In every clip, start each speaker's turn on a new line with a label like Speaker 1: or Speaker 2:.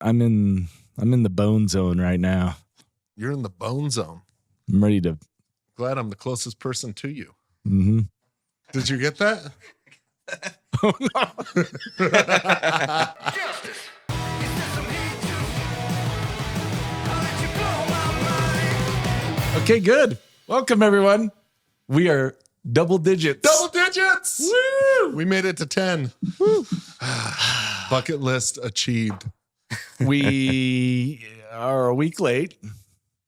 Speaker 1: I'm in the bone zone right now.
Speaker 2: You're in the bone zone.
Speaker 1: I'm ready to.
Speaker 2: Glad I'm the closest person to you.
Speaker 1: Mm-hmm.
Speaker 2: Did you get that?
Speaker 1: Oh, no. Okay, good. Welcome, everyone. We are double digits.
Speaker 2: Double digits!
Speaker 1: Woo!
Speaker 2: We made it to 10. Bucket list achieved.
Speaker 1: We are a week late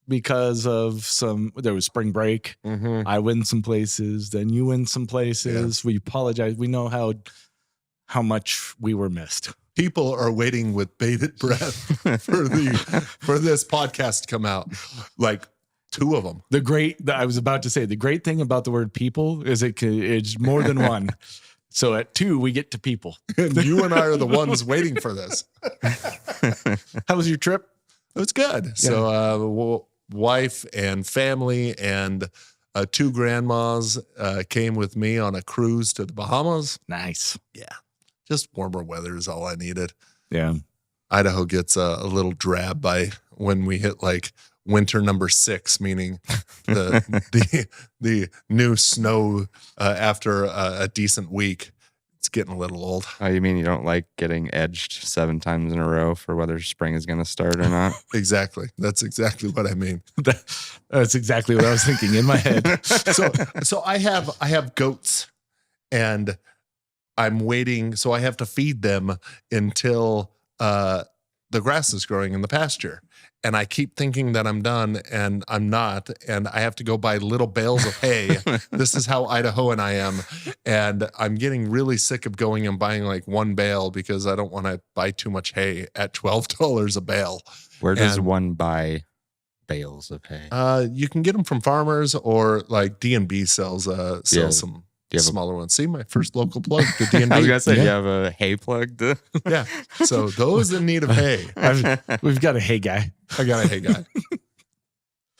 Speaker 1: because of there was spring break.
Speaker 2: Mm-hmm.
Speaker 1: I went some places, then you went some places. Yeah. We apologize. We know how much we were missed.
Speaker 2: People are waiting with bated breath for this podcast to come out. Like 2 of them.
Speaker 1: I was about to say, the great thing about the word people is it's more than one. So at 2, we get to people.
Speaker 2: And you and I are the ones waiting for this.
Speaker 1: How was your trip?
Speaker 2: It was good. Yeah. So wife and family and 2 grandmas came with me on a cruise to the Bahamas.
Speaker 1: Nice.
Speaker 2: Yeah. Just warmer weather is all I needed.
Speaker 1: Yeah.
Speaker 2: Idaho gets a little drab by when we hit like winter number 6, meaning the new snow after a decent week. It's getting a little old.
Speaker 3: Oh, you mean you don't like getting edged 7 times in a row for whether spring is going to start or not?
Speaker 2: Exactly. That's exactly what I mean.
Speaker 1: That's exactly what I was thinking in my head.
Speaker 2: So I have goats, and I'm waiting. So I have to feed them until the grass is growing in the pasture. And I keep thinking that I'm done, and I'm not. And I have to go buy little bales of hay. This is how Idahoan I am. And I'm getting really sick of going and buying like 1 bale because I don't want to buy too much hay at $12 a bale.
Speaker 3: Where does one buy bales of hay?
Speaker 2: You can get them from farmers, or like D&B sells some smaller ones. See, my first local plug, the D&B.
Speaker 3: I was going to say, you have a hay plug?
Speaker 2: Yeah. So those in need of hay.
Speaker 1: We've got a hay guy.
Speaker 2: I got a hay guy.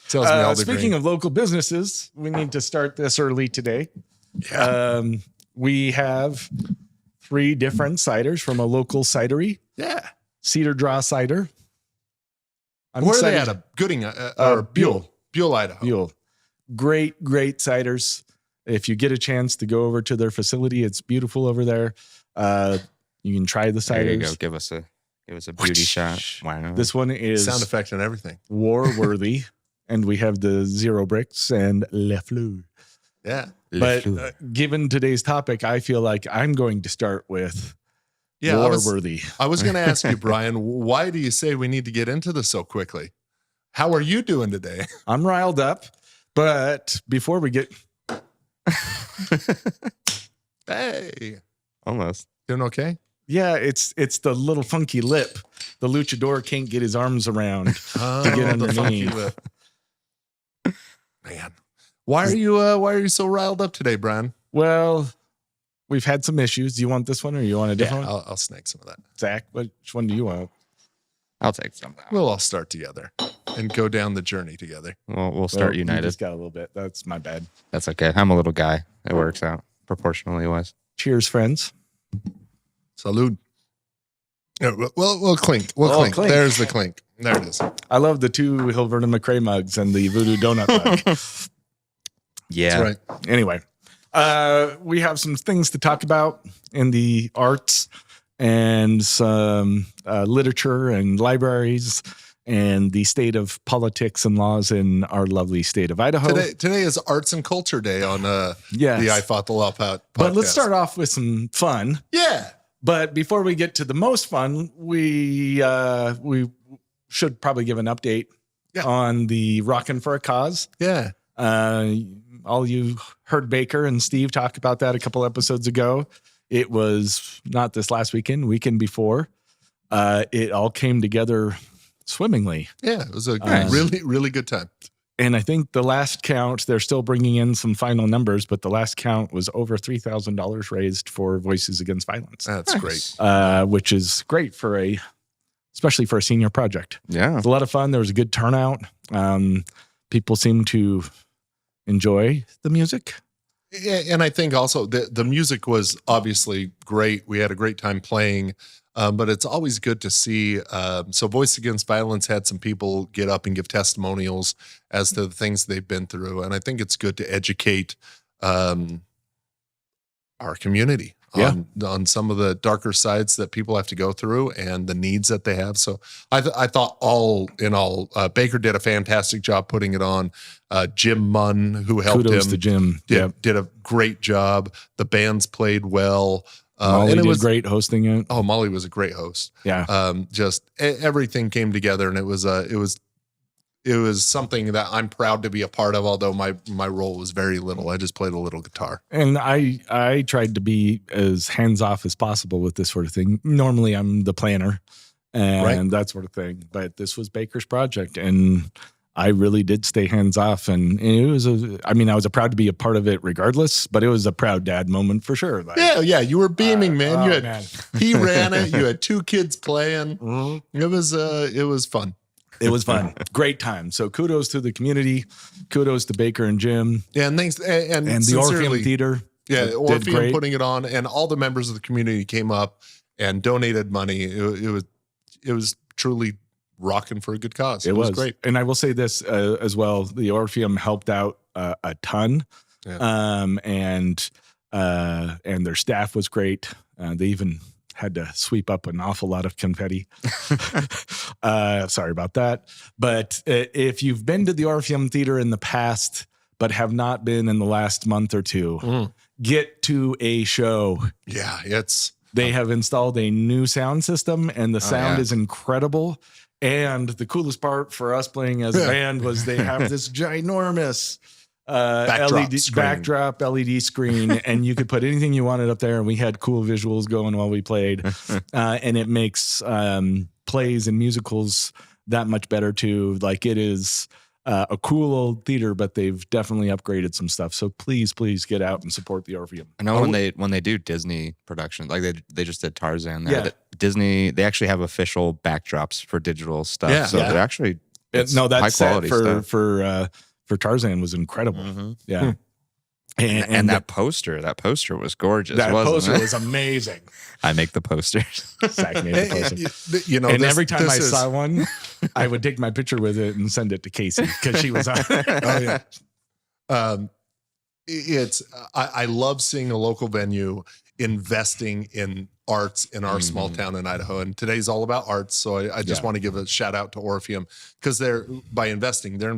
Speaker 2: Tells me all the
Speaker 1: speaking
Speaker 2: green.
Speaker 1: of local businesses, we need to start this early today.
Speaker 2: Yeah.
Speaker 1: We have 3 different ciders from a local cidery.
Speaker 2: Yeah.
Speaker 1: Cedar Draw Cider.
Speaker 2: Where are they at? A Gooding or Buell, Idaho.
Speaker 1: Buell. Great ciders. If you get a chance to go over to their facility, it's beautiful over there. You can try the ciders.
Speaker 3: There you go. Give us a beauty shot. Why not?
Speaker 1: This one is
Speaker 2: sound effect and everything.
Speaker 1: War worthy, and we have the Zero Bricks and Le Fleur.
Speaker 2: Yeah,
Speaker 1: but given today's topic, I feel like I'm going to start with War worthy.
Speaker 2: I was going to ask you, Brian, why do you say we need to get into this so quickly? How are you doing today?
Speaker 1: I'm riled up, but before we get.
Speaker 2: Hey,
Speaker 3: almost
Speaker 2: doing okay?
Speaker 1: Yeah, it's the little funky lip. The luchador can't get his arms around to get underneath.
Speaker 2: Man, why are you so riled up today, Brian?
Speaker 1: Well, we've had some issues. Do you want this one, or you want a different one?
Speaker 2: I'll snag some of that.
Speaker 1: Zach, which one do you want?
Speaker 3: I'll take some.
Speaker 2: We'll all start together and go down the journey together.
Speaker 3: We'll start united.
Speaker 1: Just got a little bit. That's my bad.
Speaker 3: That's okay. I'm a little guy. It works out proportionally wise.
Speaker 1: Cheers, friends.
Speaker 2: Salud. We'll clink. Clink. There's the clink. There it is.
Speaker 1: I love the 2 Hilverton McRae mugs and the Voodoo Donut mug.
Speaker 3: Yeah.
Speaker 2: That's right.
Speaker 1: Anyway, we have some things to talk about in the arts and some literature and libraries and the state of politics and laws in our lovely state of Idaho.
Speaker 2: Today is Arts and Culture Day on the I Fought the Law podcast.
Speaker 1: But let's start off with some fun.
Speaker 2: Yeah.
Speaker 1: But before we get to the most fun, we should probably give an update on the Rockin' for a Cause.
Speaker 2: Yeah.
Speaker 1: All you heard Baker and Steve talk about that a couple episodes ago. It was not this last weekend before. It all came together swimmingly.
Speaker 2: Yeah, it was a really, really good time.
Speaker 1: And I think the last count, they're still bringing in some final numbers, but the last count was over $3,000 raised for Voices Against Violence.
Speaker 2: That's great.
Speaker 1: Which is great especially for a senior project.
Speaker 3: Yeah.
Speaker 1: It's a lot of fun. There was a good turnout. People seem to enjoy the music.
Speaker 2: Yeah, and I think also the music was obviously great. We had a great time playing. But it's always good to see. So Voice Against Violence had some people get up and give testimonials as to the things they've been through. And I think it's good to educate our community on some of the darker sides that people have to go through and the needs that they have. So I thought all in all, Baker did a fantastic job putting it on. Jim Munn, who helped
Speaker 1: Kudos
Speaker 2: him,
Speaker 1: to Jim.
Speaker 2: did a great job. The bands played well.
Speaker 1: Molly
Speaker 2: and it
Speaker 1: did
Speaker 2: was
Speaker 1: great hosting it.
Speaker 2: Oh, Molly was a great host.
Speaker 1: Yeah.
Speaker 2: Just everything came together, and it was something that I'm proud to be a part of. Although my role was very little, I just played a little guitar.
Speaker 1: And I tried to be as hands off as possible with this sort of thing. Normally, I'm the planner and that sort of thing, but this was Baker's project, and I really did stay hands off. And it was I was proud to be a part of it regardless, but it was a proud dad moment for sure. Like,
Speaker 2: yeah, you were beaming, man. You had
Speaker 1: man.
Speaker 2: He ran it. You had 2 kids playing.
Speaker 1: Mm-hmm.
Speaker 2: It was fun.
Speaker 1: It was fun. Great time. So kudos to the community. Kudos to Baker and Jim.
Speaker 2: Yeah, and thanks and
Speaker 1: the Orpheum Theater.
Speaker 2: Yeah,
Speaker 1: did
Speaker 2: Orpheum
Speaker 1: great.
Speaker 2: putting it on, and all the members of the community came up and donated money. It was truly rocking for a good cause. It was great.
Speaker 1: And I will say this as well. The Orpheum helped out a ton.
Speaker 2: Yeah.
Speaker 1: And their staff was great. They even had to sweep up an awful lot of confetti. Sorry about that. But if you've been to the Orpheum Theater in the past, but have not been in the last month or two, get to a show.
Speaker 2: Yeah,
Speaker 1: they have installed a new sound system, and the sound is incredible. And the coolest part for us playing as a band was they have this ginormous backdrop LED screen, and you could put anything you wanted up there, and we had cool visuals going while we played. And it makes plays and musicals that much better too. Like, it is a cool old theater, but they've definitely upgraded some stuff. So please get out and support the Orpheum.
Speaker 3: I know when they do Disney productions, like they just did Tarzan there. Disney, they actually have official backdrops for digital stuff.
Speaker 2: Yeah.
Speaker 3: So they're actually
Speaker 1: that
Speaker 3: high
Speaker 1: set
Speaker 3: quality stuff.
Speaker 1: for Tarzan was incredible.
Speaker 3: Mm-hmm.
Speaker 1: Yeah.
Speaker 3: And that poster was gorgeous.
Speaker 1: That poster
Speaker 3: it?
Speaker 1: was amazing.
Speaker 3: I make the posters.
Speaker 1: Zach made the poster.
Speaker 2: You know,
Speaker 1: and every time I saw one, I would take my picture with it and send it to Casey because she was on.
Speaker 2: Oh yeah. I love seeing a local venue investing in arts in our small town in Idaho. And today's all about arts. So I just want to give a shout out to Orpheum, because they're investing their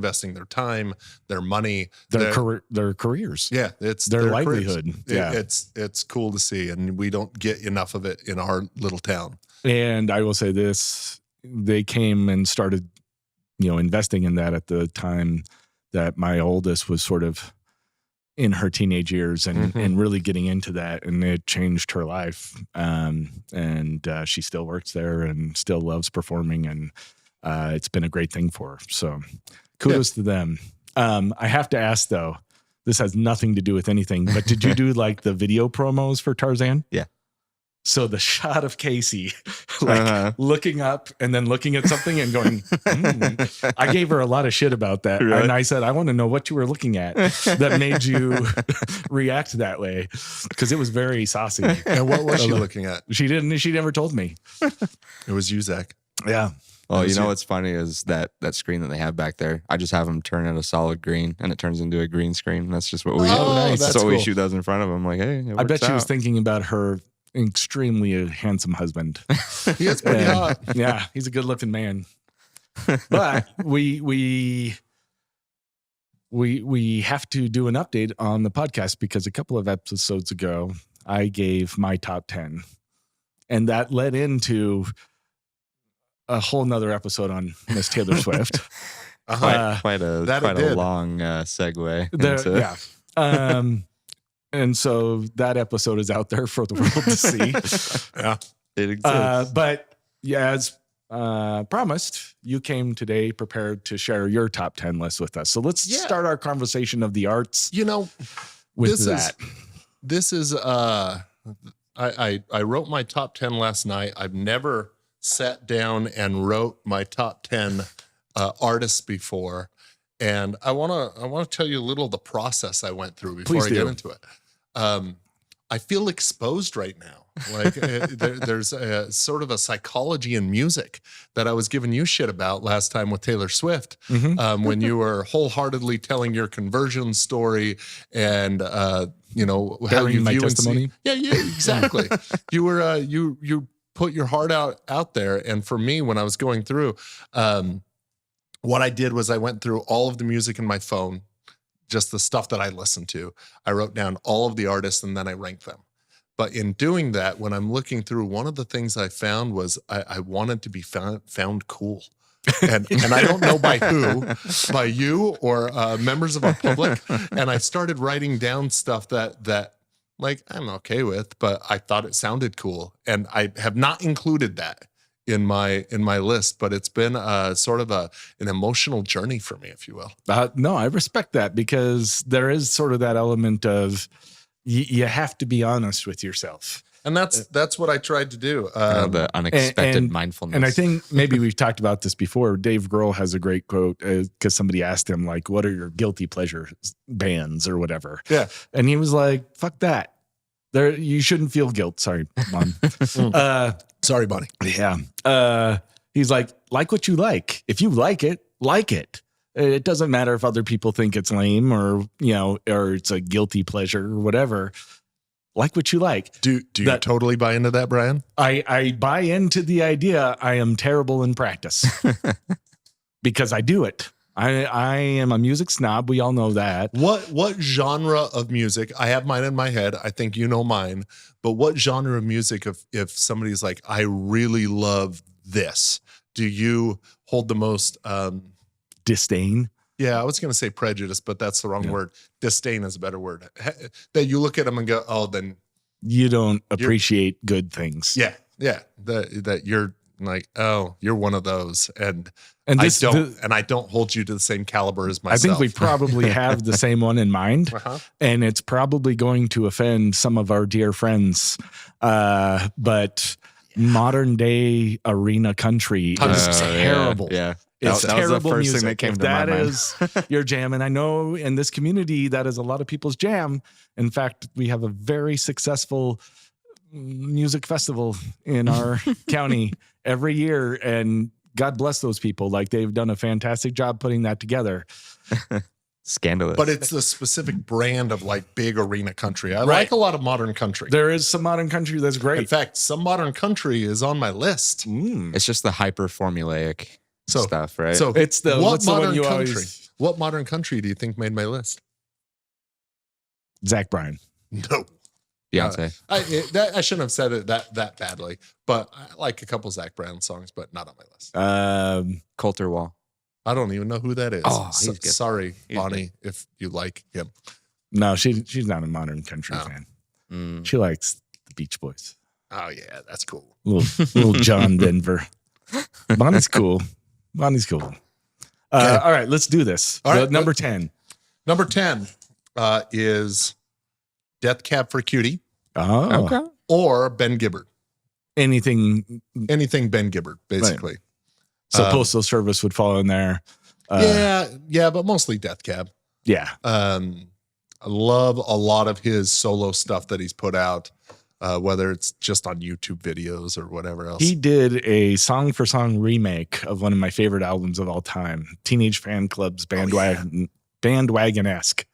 Speaker 2: time, their money,
Speaker 1: their careers.
Speaker 2: Yeah. It's
Speaker 1: their livelihood. Yeah.
Speaker 2: It's cool to see. And we don't get enough of it in our little town.
Speaker 1: And I will say this, they came and started, investing in that at the time that my oldest was sort of in her teenage years and really getting into that, and it changed her life. And she still works there and still loves performing, and it's been a great thing for her. So kudos to them. I have to ask though, this has nothing to do with anything, but did you do like the video promos for Tarzan?
Speaker 3: Yeah.
Speaker 1: So the shot of Casey looking up and then looking at something and going, I gave her a lot of shit about that.
Speaker 3: Right.
Speaker 1: And I said, I want to know what you were looking at that made you react that way, because it was very saucy.
Speaker 2: And what was she looking at?
Speaker 1: She never told me.
Speaker 2: It was you, Zach.
Speaker 1: Yeah.
Speaker 3: Well, you know what's funny is that screen that they have back there. I just have them turn it a solid green, and it turns into a green screen. That's just what we.
Speaker 1: Nice.
Speaker 3: That's what we shoot those in front of them. Like, hey,
Speaker 1: I bet she was thinking about her extremely handsome husband.
Speaker 2: He is pretty hot.
Speaker 1: Yeah, he's a good looking man. But we have to do an update on the podcast, because a couple of episodes ago I gave my top 10, and that led into a whole nother episode on Miss Taylor Swift.
Speaker 3: Quite a long segue.
Speaker 1: Yeah. And so that episode is out there for the world to see.
Speaker 2: Yeah,
Speaker 3: it exists.
Speaker 1: But yeah, as promised, you came today prepared to share your top 10 list with us. So let's start our conversation of the arts. With that.
Speaker 2: This is I wrote my top 10 last night. I've never sat down and wrote my top 10 artists before. And I want to tell you a little of the process I went through before I get into it. I feel exposed right now. Like there's a sort of a psychology in music that I was giving you shit about last time with Taylor Swift, when you were wholeheartedly telling your conversion story and you know how
Speaker 1: Bearing
Speaker 2: you
Speaker 1: my
Speaker 2: view
Speaker 1: testimony.
Speaker 2: and see. Yeah, exactly. You were you put your heart out there, and for me, when I was going through, what I did was I went through all of the music in my phone, just the stuff that I listened to. I wrote down all of the artists and then I ranked them. But in doing that, when I'm looking through, one of the things I found was I wanted to be found cool. And I don't know by who, by you or members of our public. And I started writing down stuff that like I'm okay with, but I thought it sounded cool. And I have not included that in my list, but it's been sort of an emotional journey for me, if you will.
Speaker 1: No, I respect that because there is sort of that element of you have to be honest with yourself.
Speaker 2: And that's what I tried to do.
Speaker 3: The unexpected mindfulness.
Speaker 1: And I think maybe we've talked about this before. Dave Grohl has a great quote because somebody asked him, like, what are your guilty pleasure bands or whatever?
Speaker 2: Yeah.
Speaker 1: And he was like, fuck that. You shouldn't feel guilt. Sorry, Mom.
Speaker 2: Sorry, Bonnie.
Speaker 1: Yeah. He's like what you like. If you like it, like it. It doesn't matter if other people think it's lame or, or it's a guilty pleasure or whatever. Like what you like.
Speaker 2: Do you totally buy into that, Brian?
Speaker 1: I buy into the idea. I am terrible in practice because I do it. I am a music snob. We all know that.
Speaker 2: What genre of music? I have mine in my head. I think you know mine. But what genre of music, if somebody's like, I really love this, do you hold the most
Speaker 1: disdain?
Speaker 2: Yeah, I was going to say prejudice, but that's the wrong word. Disdain is a better word. That you look at them and go, oh, then
Speaker 1: you don't appreciate good things.
Speaker 2: Yeah. That you're like, oh, you're one of those, and I don't hold you to the same caliber as myself.
Speaker 1: I think we probably have the same one in mind, and it's probably going to offend some of our dear friends. But modern day arena country is terrible.
Speaker 3: Yeah.
Speaker 1: It's
Speaker 3: that
Speaker 1: terrible
Speaker 3: was the first
Speaker 1: music.
Speaker 3: thing that came
Speaker 1: if
Speaker 3: to
Speaker 1: that
Speaker 3: my mind.
Speaker 1: is your jam, and I know in this community that is a lot of people's jam. In fact, we have a very successful music festival in our county every year, and God bless those people. Like, they've done a fantastic job putting that together.
Speaker 3: Scandalous.
Speaker 2: But it's the specific brand of like big arena country. I like a lot of modern country.
Speaker 1: There is some modern country that's great.
Speaker 2: In fact, some modern country is on my list.
Speaker 3: It's just the hyper formulaic stuff, right?
Speaker 2: So
Speaker 1: it's the
Speaker 2: what modern country?
Speaker 1: Always...
Speaker 2: What modern country do you think made my list?
Speaker 1: Zach Bryan.
Speaker 2: No.
Speaker 3: Beyonce.
Speaker 2: I shouldn't have said it that badly, but I like a couple Zach Bryan songs, but not on my list.
Speaker 3: Coulter Wall.
Speaker 2: I don't even know who that is.
Speaker 3: Oh, he's good.
Speaker 2: Sorry, Bonnie, if you like him.
Speaker 1: No, she's not a modern country fan. She likes the Beach Boys.
Speaker 2: Oh yeah, that's cool.
Speaker 1: Little John Denver. Bonnie's cool. Bonnie's cool. All right, let's do this.
Speaker 2: All right,
Speaker 1: number 10.
Speaker 2: Number 10 is Death Cab for Cutie.
Speaker 1: Oh,
Speaker 3: okay.
Speaker 2: Or Ben Gibbard.
Speaker 1: Anything
Speaker 2: Ben Gibbard, basically.
Speaker 1: Right. So Postal Service would fall in there.
Speaker 2: Yeah, but mostly Death Cab.
Speaker 1: Yeah.
Speaker 2: I love a lot of his solo stuff that he's put out, whether it's just on YouTube videos or whatever else.
Speaker 1: He did a song for song remake of one of my favorite albums of all time, Teenage Fan Club's Bandwagon-esque.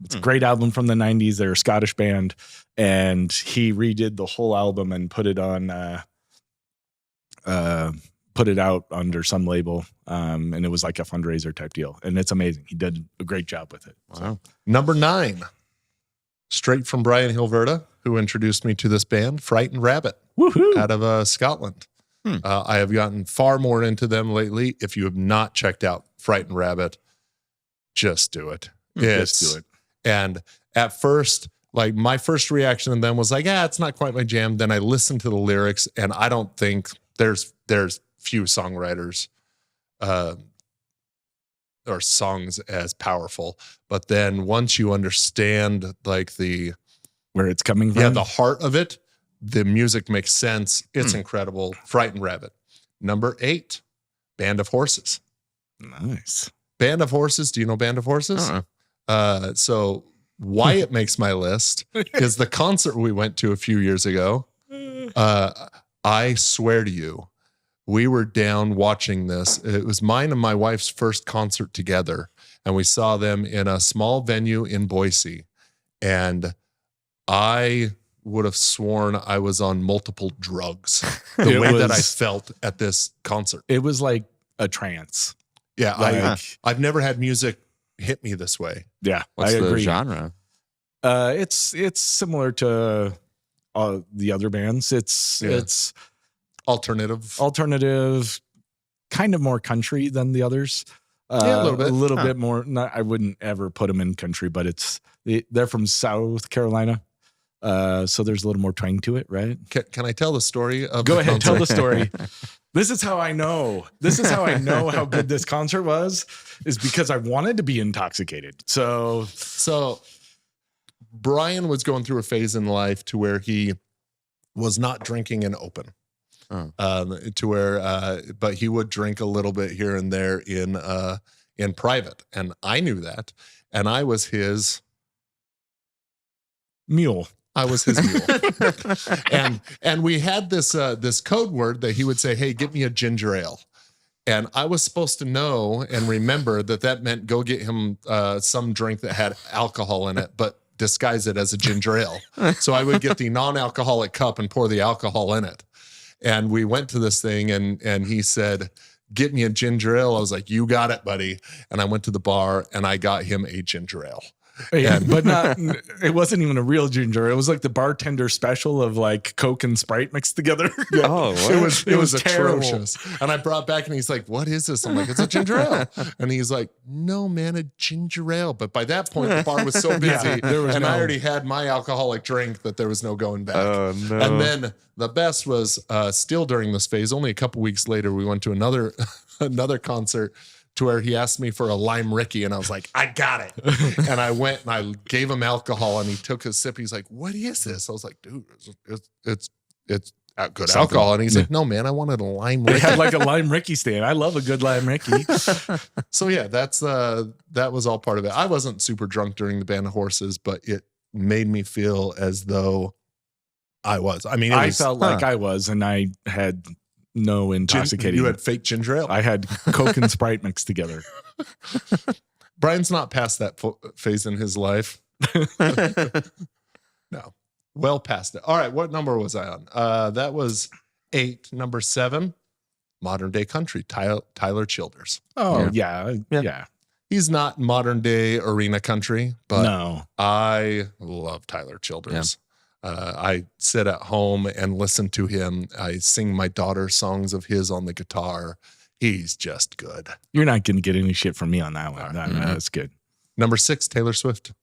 Speaker 1: It's a great album from the 90s. They're a Scottish band, and he redid the whole album and put it out under some label, and it was like a fundraiser type deal, and it's amazing. He did a great job with it.
Speaker 3: Wow.
Speaker 1: So.
Speaker 2: Number 9, straight from Brian Hilverda, who introduced me to this band, Frightened Rabbit.
Speaker 1: Woohoo!
Speaker 2: Out of Scotland. I have gotten far more into them lately. If you have not checked out Frightened Rabbit, just do it.
Speaker 1: Just do it.
Speaker 2: And at first, like, my first reaction to them was like, it's not quite my jam. Then I listened to the lyrics, and I don't think there's few songwriters or songs as powerful. But then once you understand like
Speaker 1: where it's coming from,
Speaker 2: the heart of it, the music makes sense. It's incredible. Frightened Rabbit. Number 8, Band of Horses.
Speaker 1: Nice.
Speaker 2: Band of Horses. Do you know Band of Horses? So why it makes my list is the concert we went to a few years ago. I swear to you, we were down watching this. It was mine and my wife's first concert together, and we saw them in a small venue in Boise. And I would have sworn I was on multiple drugs the way that I felt at this concert.
Speaker 1: It was like a trance.
Speaker 2: Yeah,
Speaker 1: Like,
Speaker 2: I've never had music hit me this way.
Speaker 1: yeah,
Speaker 3: What's
Speaker 1: I
Speaker 3: the
Speaker 1: agree.
Speaker 3: genre?
Speaker 1: It's similar to the other bands. It's alternative, kind of more country than the others.
Speaker 2: Yeah, a little bit.
Speaker 1: bit more. I wouldn't ever put them in country, but they're from South Carolina, so there's a little more twang to it, right?
Speaker 2: Can I tell the story of
Speaker 1: Go
Speaker 2: the
Speaker 1: ahead,
Speaker 2: concert?
Speaker 1: tell the story. This is how I know. This is how I know how good this concert was, is because I wanted to be intoxicated. So
Speaker 2: Brian was going through a phase in life to where he was not drinking in open. To where, but he would drink a little bit here and there in private, and I knew that, and I was his
Speaker 1: mule.
Speaker 2: I was his mule, and we had this code word that he would say, "Hey, get me a ginger ale," and I was supposed to know and remember that meant go get him some drink that had alcohol in it, but disguise it as a ginger ale. So I would get the non-alcoholic cup and pour the alcohol in it. And we went to this thing, and he said, "Get me a ginger ale." I was like, "You got it, buddy." And I went to the bar and I got him a ginger ale.
Speaker 1: Yeah, but it wasn't even a real ginger. It was like the bartender special of like Coke and Sprite mixed together.
Speaker 3: Oh, what?
Speaker 2: It was
Speaker 1: terrible.
Speaker 2: atrocious. And I brought back and he's like, "What is this?" I'm like, "It's a ginger ale." And he's like, "No, man, a ginger ale." But by that point, the bar was so busy, and I already had my alcoholic drink that there was no going back.
Speaker 3: Oh, no.
Speaker 2: And then the best was still during this phase, only a couple weeks later, we went to another concert to where he asked me for a lime Ricky, and I was like, "I got it." And I went and I gave him alcohol, and he took a sip. He's like, "What is this?" I was like, "Dude, it's good alcohol." And he's like, "No, man, I wanted a lime
Speaker 1: They
Speaker 2: Ricky."
Speaker 1: had like a lime Ricky stand. I love a good lime Ricky.
Speaker 2: So yeah, that was all part of it. I wasn't super drunk during the Band of Horses, but it made me feel as though I was. I mean,
Speaker 1: I felt like I was, and I had no intoxicating.
Speaker 2: You had fake ginger ale.
Speaker 1: I had Coke and Sprite mixed together.
Speaker 2: Brian's not past that phase in his life. No, well past it. All right, what number was I on? That was 8. Number 7, modern day country. Tyler Childers.
Speaker 1: Oh yeah.
Speaker 2: He's not modern day arena country, but
Speaker 1: No.
Speaker 2: I love Tyler Childers. I sit at home and listen to him. I sing my daughter songs of his on the guitar. He's just good.
Speaker 1: You're not going to get any shit from me on that one. That's good.
Speaker 2: Number 6, Taylor Swift.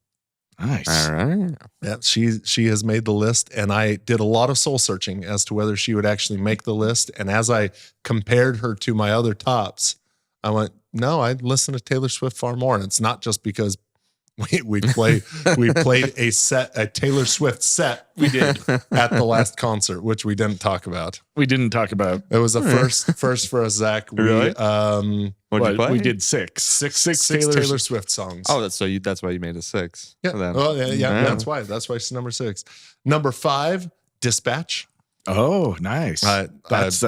Speaker 1: Nice.
Speaker 3: All right.
Speaker 2: Yeah, she has made the list, and I did a lot of soul searching as to whether she would actually make the list. And as I compared her to my other tops, I went, no, I listen to Taylor Swift far more. And it's not just because we played a Taylor Swift set we did at the last concert, which we didn't talk about.
Speaker 1: We didn't talk about.
Speaker 2: It was a first for us, Zach.
Speaker 3: Really? What'd you play?
Speaker 1: We did six
Speaker 2: Taylor Swift songs.
Speaker 3: Oh, that's why you made a 6.
Speaker 2: Yeah.
Speaker 3: Then.
Speaker 2: Oh, yeah.
Speaker 3: Yeah.
Speaker 2: That's why she's number 6. Number 5, Dispatch.
Speaker 1: Oh, nice. That's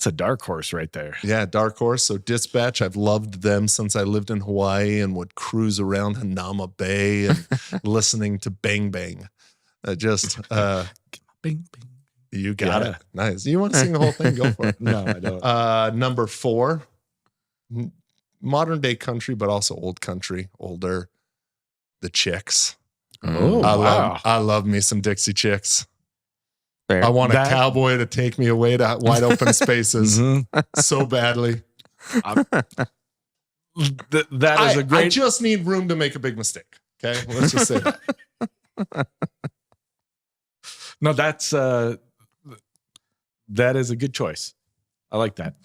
Speaker 1: a dark horse right there.
Speaker 2: Yeah, dark horse. So Dispatch, I've loved them since I lived in Hawaii and would cruise around Hanauma Bay and listening to Bang Bang. Bing, bing. You got it. Nice. You want to sing the whole thing? Go for it.
Speaker 1: No, I don't.
Speaker 2: Number 4, modern day country, but also old country, older. The Chicks.
Speaker 1: Oh, wow.
Speaker 2: I love me some Dixie Chicks.
Speaker 3: Fair.
Speaker 2: I want a cowboy to take me away to wide open spaces so badly.
Speaker 1: That is a great.
Speaker 2: I just need room to make a big mistake. Okay, let's just say that.
Speaker 1: No, that is a good choice. I like that.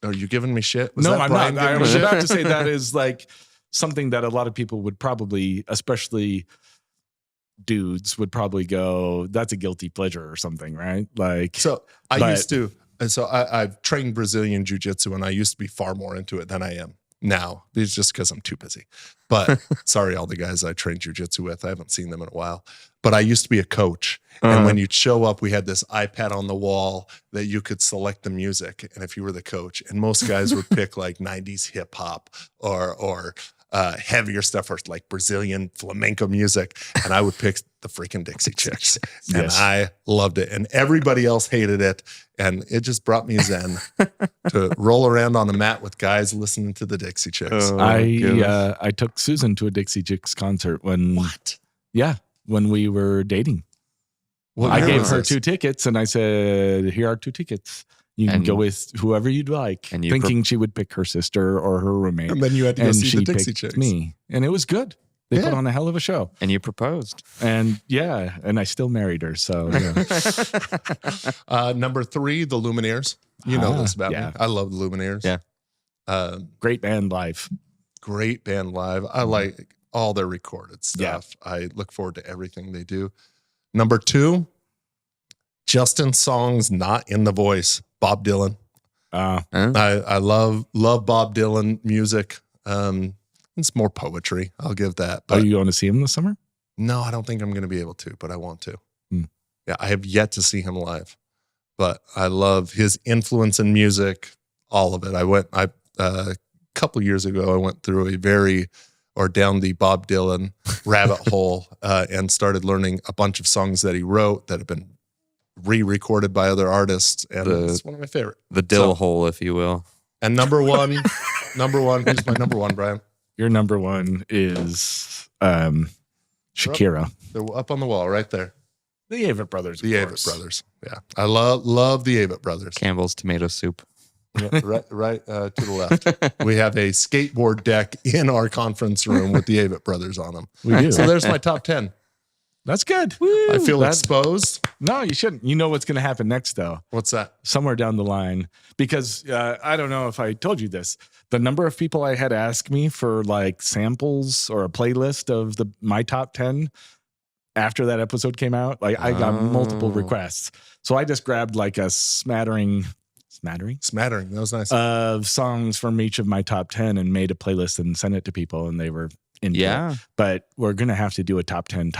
Speaker 2: Are you giving me shit?
Speaker 1: No,
Speaker 2: that
Speaker 1: I'm
Speaker 2: Brian
Speaker 1: not. I
Speaker 2: giving me
Speaker 1: was
Speaker 2: shit?
Speaker 1: about to say that is like something that a lot of people would probably, especially dudes, would probably go, that's a guilty pleasure or something, right? Like,
Speaker 2: So I used to, and so I've trained Brazilian jiu-jitsu, and I used to be far more into it than I am. now. It's just because I'm too busy. But sorry, all the guys I trained jujitsu with. I haven't seen them in a while. But I used to be a coach. And when you'd show up, we had this iPad on the wall that you could select the music. And if you were the coach, and most guys would pick like 90s hip hop or heavier stuff, or like Brazilian flamenco music. And I would pick the freaking Dixie Chicks. And
Speaker 1: Yes.
Speaker 2: I loved it. And everybody else hated it. And it just brought me zen to roll around on a mat with guys listening to the Dixie Chicks.
Speaker 3: Oh,
Speaker 1: I took Susan to a Dixie Chicks concert when we were dating.
Speaker 2: What
Speaker 1: I
Speaker 2: year
Speaker 1: gave
Speaker 2: was
Speaker 1: her
Speaker 2: this?
Speaker 1: 2 tickets and I said, here are 2 tickets. You can
Speaker 3: And-
Speaker 1: go with whoever you'd like,
Speaker 3: and you
Speaker 1: thinking she would pick her sister or her roommate.
Speaker 2: And then you had to go
Speaker 1: And
Speaker 2: see
Speaker 1: she
Speaker 2: the Dixie
Speaker 1: picked
Speaker 2: Chicks.
Speaker 1: me. And it was good. They
Speaker 2: Yeah.
Speaker 1: put on a hell of a show.
Speaker 3: And you proposed.
Speaker 1: And and I still married her. So yeah.
Speaker 2: Number 3, the Lumineers. You know this about
Speaker 1: yeah.
Speaker 2: me. I love the Lumineers.
Speaker 3: Yeah.
Speaker 1: Great band live.
Speaker 2: Great band live. I like all their recorded stuff. I look forward to everything they do. Number 2, Justin songs not in the voice. Bob Dylan. I love Bob Dylan music. It's more poetry. I'll give that.
Speaker 1: Are
Speaker 2: But
Speaker 1: you going to see him this summer?
Speaker 2: no, I don't think I'm going to be able to, but I want to.
Speaker 1: Hmm.
Speaker 2: Yeah, I have yet to see him live, but I love his influence in music, all of it. A couple years ago, I went through down the Bob Dylan rabbit hole and started learning a bunch of songs that he wrote that have been re-recorded by other artists, and it's one of my favorite.
Speaker 3: The dill hole, if you will.
Speaker 2: And number one, who's my number one, Brian?
Speaker 1: Your number 1 is Shakira.
Speaker 2: They're up on the wall right there.
Speaker 1: The Avett Brothers.
Speaker 2: The Avett Brothers. Yeah, I love the Avett Brothers.
Speaker 3: Campbell's tomato soup.
Speaker 2: Yeah, right to the left. We have a skateboard deck in our conference room with the Avett Brothers on them.
Speaker 1: We do.
Speaker 2: So there's my top 10.
Speaker 1: That's good.
Speaker 2: I feel
Speaker 1: That-
Speaker 2: exposed.
Speaker 1: No, you shouldn't. You know what's going to happen next, though.
Speaker 2: What's that?
Speaker 1: Somewhere down the line, because I don't know if I told you this. The number of people I had ask me for like samples or a playlist of my top 10 after that episode came out, like I got multiple requests. So I just grabbed like a smattering
Speaker 2: Smattering. That was nice.
Speaker 1: of songs from each of my top 10 and made a playlist and sent it to people, and they were into it. But we're going to have to do a top 10.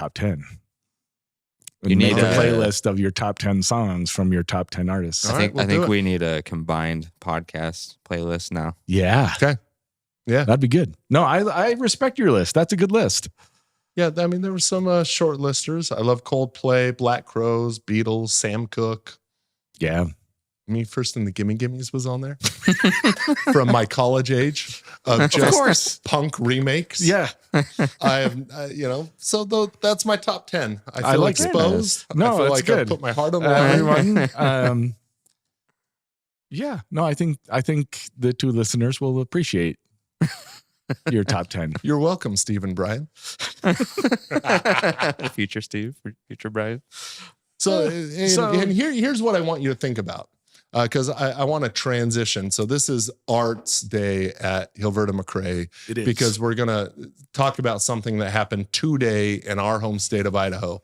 Speaker 3: You
Speaker 1: Make
Speaker 3: need
Speaker 1: a
Speaker 3: a-
Speaker 1: playlist of your top 10 songs from your top 10 artists.
Speaker 2: All
Speaker 3: I
Speaker 2: right,
Speaker 3: think
Speaker 2: we'll do it.
Speaker 3: we need a combined podcast playlist now.
Speaker 1: Yeah.
Speaker 2: Okay. Yeah.
Speaker 1: That'd be good. No, I respect your list. That's a good list.
Speaker 2: Yeah. I mean, there were some short listers. I love Coldplay, Black Crowes, Beatles, Sam Cooke.
Speaker 1: Yeah.
Speaker 2: Me First and the Gimme Gimmes was on there from my college age of just
Speaker 1: course.
Speaker 2: punk remakes.
Speaker 1: Yeah.
Speaker 2: I have, so that's my top 10. I feel
Speaker 1: like it.
Speaker 2: exposed.
Speaker 1: No,
Speaker 2: I feel
Speaker 1: that's
Speaker 2: like I
Speaker 1: good.
Speaker 2: put my heart on the line.
Speaker 1: Everyone, yeah. No, I think the 2 listeners will appreciate your top 10.
Speaker 2: You're welcome, Steve and Brian.
Speaker 3: Future Steve, future Brian.
Speaker 2: And here's what I want you to think about, because I want to transition. So this is Arts Day at Hilverta McRae,
Speaker 1: It is.
Speaker 2: because we're going to talk about something that happened today in our home state of Idaho.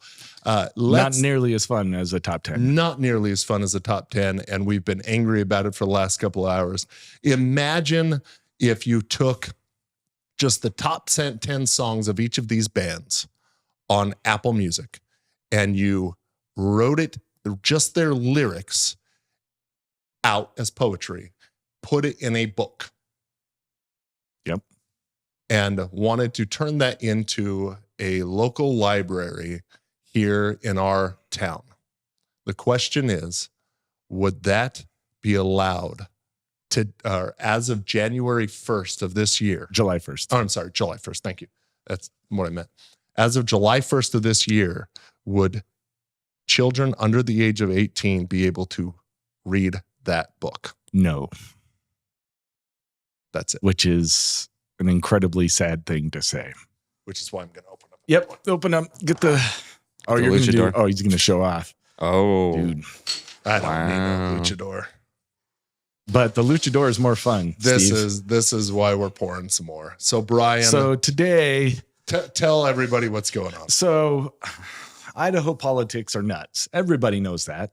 Speaker 1: Not nearly as fun as a top 10.
Speaker 2: Not nearly as fun as a top 10, and we've been angry about it for the last couple of hours. Imagine if you took just the top 10 songs of each of these bands on Apple Music and you wrote it, just their lyrics, out as poetry, put it in a book.
Speaker 1: Yep.
Speaker 2: And wanted to turn that into a local library here in our town. The question is, would that be allowed to, as of January 1st of this year?
Speaker 1: July 1st.
Speaker 2: Oh, I'm sorry, July 1st. Thank you. That's what I meant. As of July 1st of this year, would children under the age of 18 be able to read that book?
Speaker 1: No,
Speaker 2: That's it.
Speaker 1: which is an incredibly sad thing to say.
Speaker 2: Which is why I'm going to open up.
Speaker 1: Yep. Open up. Get the. Oh,
Speaker 3: The
Speaker 1: you're going to do.
Speaker 3: luchador.
Speaker 1: Oh, he's going to show off.
Speaker 3: Oh,
Speaker 1: Dude.
Speaker 2: I don't need
Speaker 3: Wow.
Speaker 2: no luchador.
Speaker 1: But the luchador is more fun.
Speaker 2: This
Speaker 1: Steve.
Speaker 2: is why we're pouring some more. So Brian,
Speaker 1: So today,
Speaker 2: tell everybody what's going on.
Speaker 1: so Idaho politics are nuts. Everybody knows that.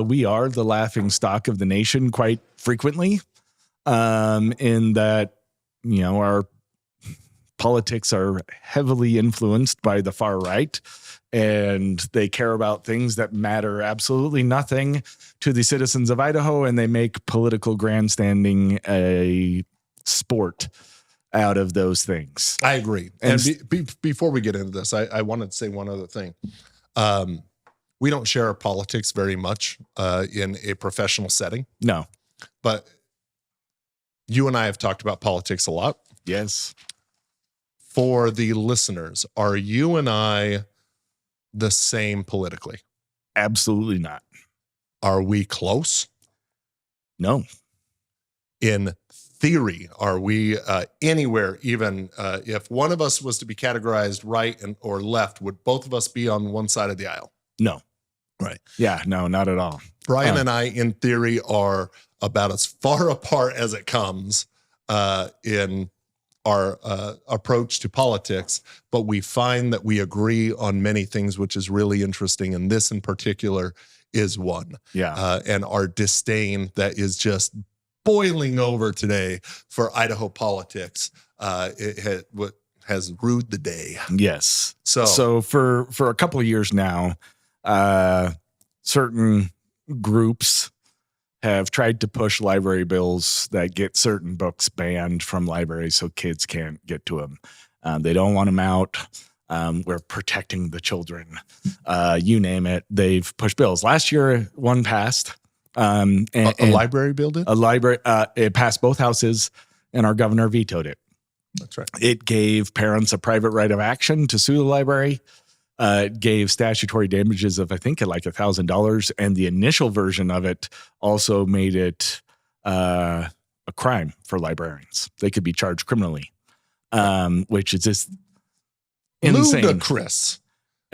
Speaker 1: We are the laughing stock of the nation quite frequently. In that our politics are heavily influenced by the far right, and they care about things that matter absolutely nothing to the citizens of Idaho, and they make political grandstanding a sport out of those things.
Speaker 2: I agree. And before we get into this, I wanted to say one other thing. We don't share our politics very much in a professional setting.
Speaker 1: No.
Speaker 2: But you and I have talked about politics a lot.
Speaker 1: Yes.
Speaker 2: For the listeners, are you and I the same politically?
Speaker 1: Absolutely not.
Speaker 2: Are we close?
Speaker 1: No.
Speaker 2: In theory, are we anywhere, even if one of us was to be categorized right or left, would both of us be on one side of the aisle?
Speaker 1: No.
Speaker 2: Right.
Speaker 1: Yeah, no, not at all.
Speaker 2: Brian and I, in theory, are about as far apart as it comes in our approach to politics, but we find that we agree on many things, which is really interesting. And this in particular is one.
Speaker 1: Yeah.
Speaker 2: And our disdain that is just boiling over today for Idaho politics has rued the day.
Speaker 1: Yes.
Speaker 2: So
Speaker 1: for a couple of years now, certain groups have tried to push library bills that get certain books banned from libraries so kids can't get to them. They don't want them out. We're protecting the children. You name it. They've pushed bills. Last year, one passed. And
Speaker 2: a library bill did?
Speaker 1: A library. It passed both houses, and our governor vetoed it.
Speaker 2: That's right.
Speaker 1: It gave parents a private right of action to sue the library. It gave statutory damages of, I think, like $1,000. And the initial version of it also made it a crime for librarians. They could be charged criminally, which is just insane.
Speaker 2: Ludicrous.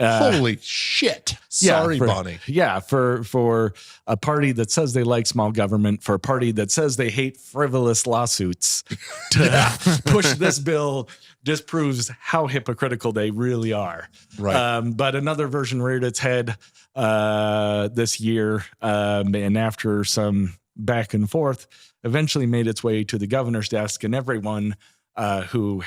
Speaker 2: Holy shit. Sorry, Bonnie.
Speaker 1: Yeah, for a party that says they like small government, for a party that says they hate frivolous lawsuits, to push this bill just proves how hypocritical they really are.
Speaker 2: Right.
Speaker 1: But another version reared its head this year, and after some back and forth, eventually made its way to the governor's desk, and everyone who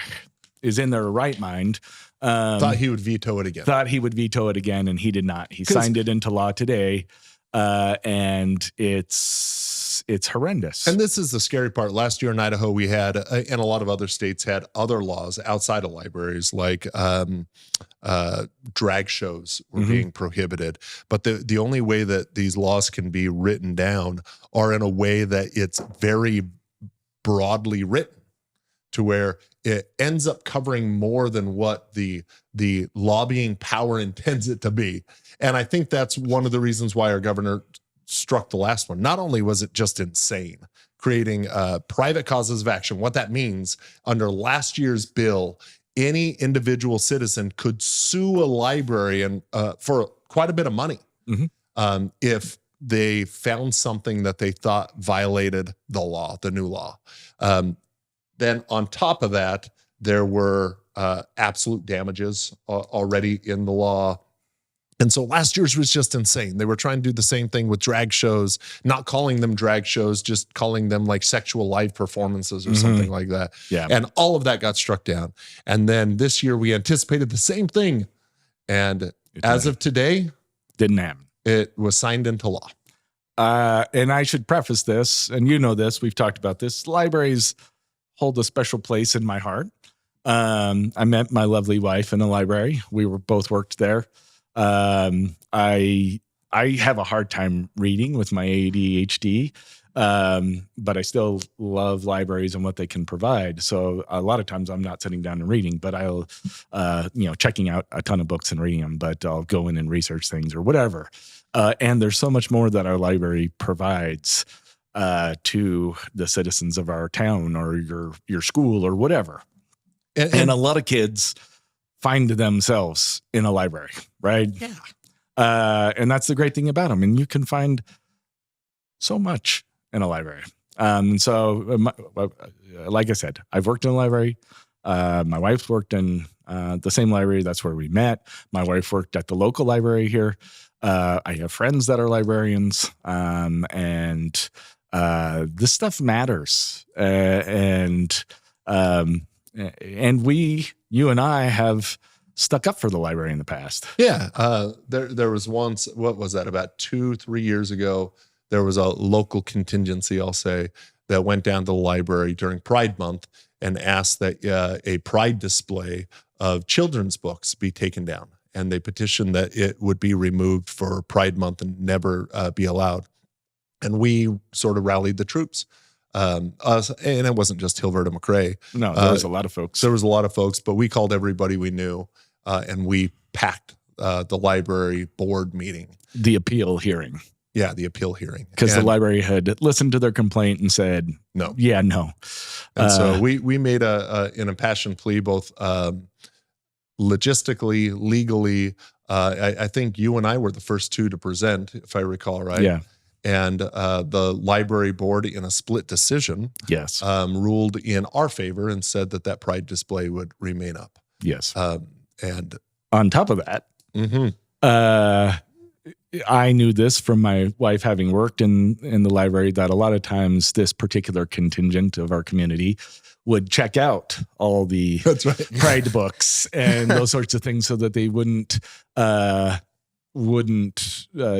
Speaker 1: is in their right mind
Speaker 2: thought he would veto it again. And he did not. He signed it into law today, and it's horrendous. And this is the scary part. Last year in Idaho, we had, and a lot of other states had other laws outside of libraries, like drag shows were being prohibited. But the only way that these laws can be written down are in a way that it's very broadly written, to where it ends up covering more than what the lobbying power intends it to be. And I think that's one of the reasons why our governor struck the last one. Not only was it just insane, creating private causes of action. What that means, under last year's bill, any individual citizen could sue a librarian for quite a bit of money if they found something that they thought violated the law, the new law. Then on top of that, there were absolute damages already in the law. And so last year's was just insane. They were trying to do the same thing with drag shows, not calling them drag shows, just calling them like sexual live performances or something like that.
Speaker 1: Yeah.
Speaker 2: And all of that got struck down. And then this year we anticipated the same thing. And as of today,
Speaker 1: didn't happen.
Speaker 2: It was signed into law.
Speaker 1: And I should preface this, and you know this, we've talked about this. Libraries hold a special place in my heart. I met my lovely wife in a library. We were both worked there. I have a hard time reading with my ADHD, but I still love libraries and what they can provide. So a lot of times I'm not sitting down and reading, but I'll, checking out a ton of books and reading them, but I'll go in and research things or whatever. And there's so much more that our library provides to the citizens of our town or your school or whatever. And a lot of kids find themselves in a library, right?
Speaker 2: Yeah.
Speaker 1: And that's the great thing about them. And you can find so much in a library. Like I said, I've worked in a library. My wife's worked in the same library. That's where we met. My wife worked at the local library here. I have friends that are librarians, and this stuff matters. And And you and I have stuck up for the library in the past.
Speaker 2: Yeah. There was once, what was that, about 2-3 years ago, there was a local contingency, I'll say, that went down to the library during Pride Month and asked that a Pride display of children's books be taken down. And they petitioned that it would be removed for Pride Month and never be allowed. And we sort of rallied the troops. And it wasn't just Hilverta McRae.
Speaker 1: No, there was a lot of folks.
Speaker 2: There was a lot of folks, but we called everybody we knew, and we packed the library board meeting.
Speaker 1: The appeal hearing.
Speaker 2: Yeah, the appeal hearing.
Speaker 1: Because the library had listened to their complaint and said,
Speaker 2: no.
Speaker 1: Yeah, no.
Speaker 2: And so we made an impassioned plea, both logistically, legally. I think you and I were the first two to present, if I recall right.
Speaker 1: Yeah.
Speaker 2: And the library board, in a split decision,
Speaker 1: yes,
Speaker 2: ruled in our favor and said that Pride display would remain up.
Speaker 1: Yes.
Speaker 2: And
Speaker 1: on top of that, I knew this from my wife having worked in the library, that a lot of times this particular contingent of our community would check out all the
Speaker 2: That's right.
Speaker 1: Pride books and those sorts of things so that they wouldn't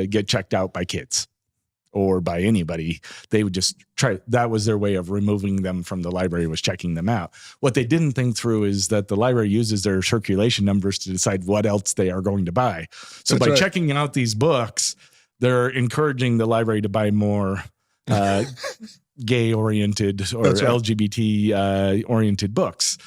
Speaker 1: get checked out by kids or by anybody. They would just try. That was their way of removing them from the library, was checking them out. What they didn't think through is that the library uses their circulation numbers to decide what else they are going to buy. So
Speaker 2: That's
Speaker 1: by
Speaker 2: right.
Speaker 1: checking out these books, they're encouraging the library to buy more gay-oriented or
Speaker 2: That's right.
Speaker 1: LGBT-oriented books,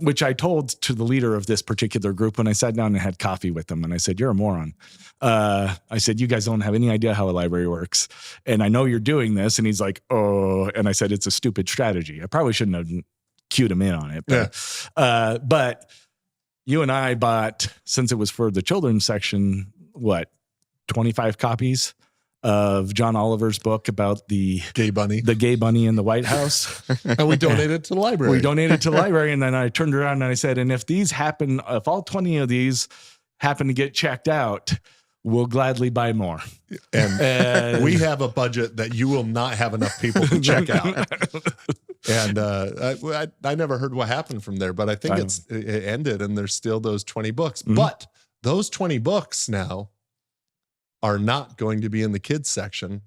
Speaker 1: which I told to the leader of this particular group when I sat down and had coffee with them. And I said, "You're a moron." I said, "You guys don't have any idea how a library works. And I know you're doing this." And he's like, "Oh," and I said, "It's a stupid strategy." I probably shouldn't have cued him in on it. But, but you and I bought, since it was for the children's section, 25 copies of John Oliver's book about the
Speaker 2: Gay bunny.
Speaker 1: In the White House.
Speaker 2: And we donated to the library.
Speaker 1: We donated to the library. And then I turned around and I said, "And if all 20 of these happen to get checked out, we'll gladly buy more."
Speaker 2: And we have a budget that you will not have enough people to check out. And I never heard what happened from there, but I think it ended and there's still those 20 books. Mm-hmm. But those 20 books now are not going to be in the kids section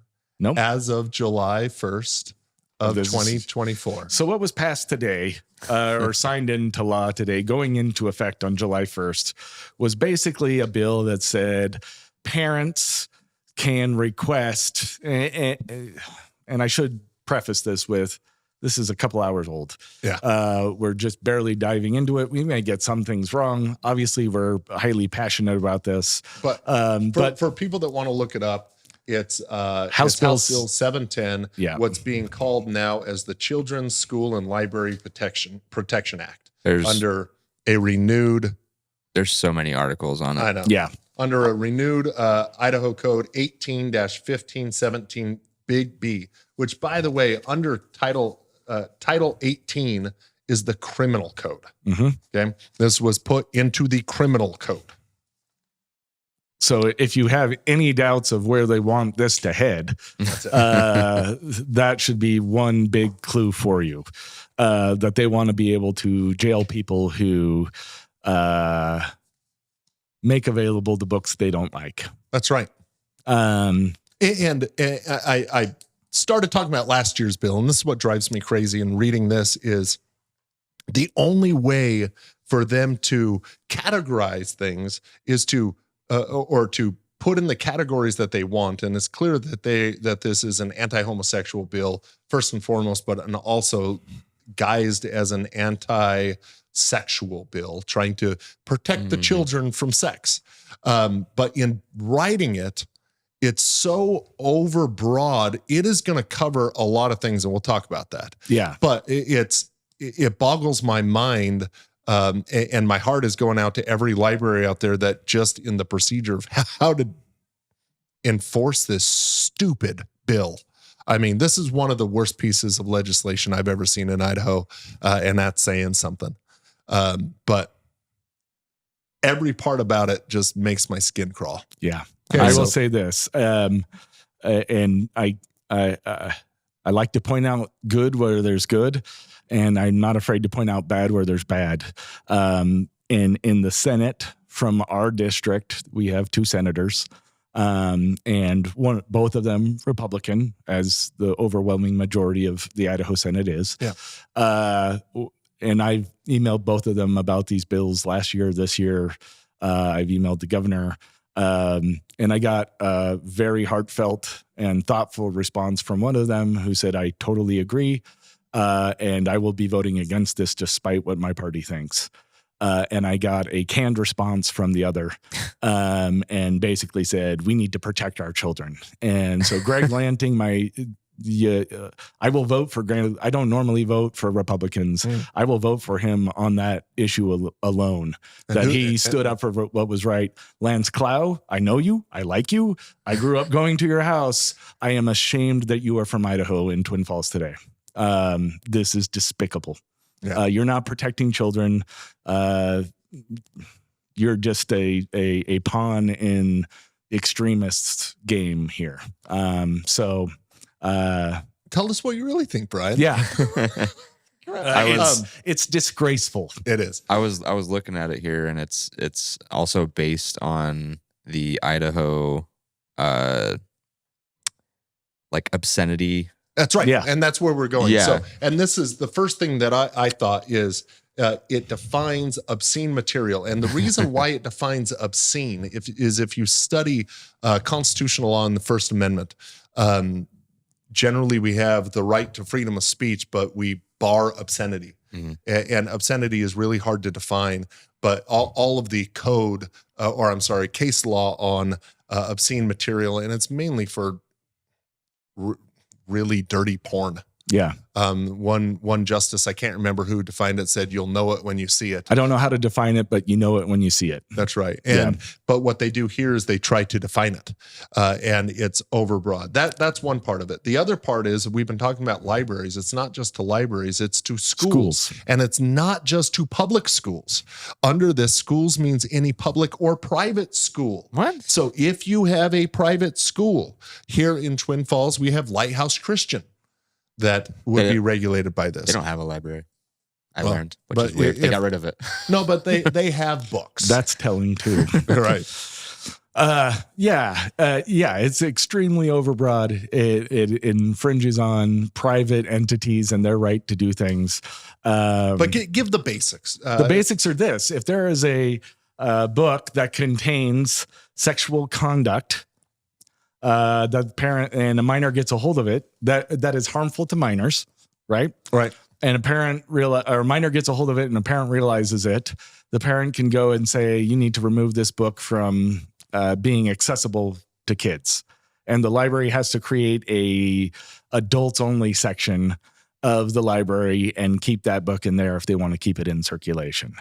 Speaker 2: as of July 1st of 2024.
Speaker 1: So what was passed today or signed into law today, going into effect on July 1st, was basically a bill that said parents can request, and I should preface this with, this is a couple hours old.
Speaker 2: Yeah.
Speaker 1: We're just barely diving into it. We may get some things wrong. Obviously, we're highly passionate about this.
Speaker 2: But for people that want to look it up, it's House Bill 710, what's being called now as the Children's School and Library Protection Act. Under a renewed...
Speaker 3: There's so many articles on it.
Speaker 2: I know.
Speaker 1: Yeah.
Speaker 2: Under a renewed Idaho Code 18-1517 Big B, which, by the way, under Title 18 is the criminal code.
Speaker 1: Mm-hmm.
Speaker 2: Okay. This was put into the criminal code.
Speaker 1: So if you have any doubts of where they want this to head, that should be one big clue for you, that they want to be able to jail people who make available the books they don't like.
Speaker 2: That's right. And I started talking about last year's bill, and this is what drives me crazy in reading this, is the only way for them to categorize things is to or to put in the categories that they want. And it's clear that this is an anti-homosexual bill first and foremost, but also guised as an anti-sexual bill, trying to protect the children from sex. But in writing it, it's so overbroad, it is going to cover a lot of things, and we'll talk about that.
Speaker 1: Yeah.
Speaker 2: But it boggles my mind, and my heart is going out to every library out there that just in the procedure of how to enforce this stupid bill. I mean, this is one of the worst pieces of legislation I've ever seen in Idaho, and that's saying something. But every part about it just makes my skin crawl.
Speaker 1: Yeah.
Speaker 2: Okay,
Speaker 1: I will say this, and I I like to point out good where there's good, and I'm not afraid to point out bad where there's bad. In the Senate from our district, we have 2 senators, and both of them Republican, as the overwhelming majority of the Idaho Senate is.
Speaker 2: Yeah.
Speaker 1: And I've emailed both of them about these bills last year, this year. I've emailed the governor. And I got a very heartfelt and thoughtful response from one of them who said, I totally agree. And I will be voting against this despite what my party thinks. And I got a canned response from the other, and basically said, we need to protect our children. And so Greg Lanting, I will vote for Greg. I don't normally vote for Republicans. I will vote for him on that issue alone, that he stood up for what was right. Lance Clow, I know you. I like you. I grew up going to your house. I am ashamed that you are from Idaho in Twin Falls today. This is despicable. Yeah. You're not protecting children. You're just a pawn in extremists' game here.
Speaker 2: Tell us what you really think, Brian.
Speaker 1: Yeah. It's disgraceful.
Speaker 2: It is.
Speaker 3: I was looking at it here, and it's also based on the Idaho like obscenity.
Speaker 2: That's right.
Speaker 1: Yeah.
Speaker 2: And that's where we're going.
Speaker 3: Yeah.
Speaker 2: So, and this is the first thing that I thought is it defines obscene material. And the reason why it defines obscene is if you study constitutional law in the First Amendment, generally we have the right to freedom of speech, but we bar obscenity. Mm-hmm. And obscenity is really hard to define. But all of the code, case law on obscene material, and it's mainly for really dirty porn.
Speaker 1: Yeah.
Speaker 2: One justice, I can't remember who defined it, said you'll know it when you see it.
Speaker 1: I don't know how to define it, but you know it when you see it.
Speaker 2: That's right. But what they do here is they try to define it, and it's overbroad. That's one part of it. The other part is we've been talking about libraries. It's not just to libraries, it's to schools. And it's not just to public schools. Under this, schools means any public or private school.
Speaker 3: What?
Speaker 2: So if you have a private school, here in Twin Falls, we have Lighthouse Christian that would be regulated by this.
Speaker 3: They don't have a library. I learned, which is weird. They got rid of it.
Speaker 2: No, but they have books.
Speaker 1: That's telling too.
Speaker 2: Right.
Speaker 1: It's extremely overbroad. It infringes on private entities and their right to do things.
Speaker 2: But give the basics.
Speaker 1: The basics are this: if there is a book that contains sexual conduct, the parent and a minor gets a hold of it, that is harmful to minors, right?
Speaker 2: Right.
Speaker 1: And a minor gets a hold of it and a parent realizes it, the parent can go and say, you need to remove this book from being accessible to kids. And the library has to create a adults only section of the library and keep that book in there if they want to keep it in circulation,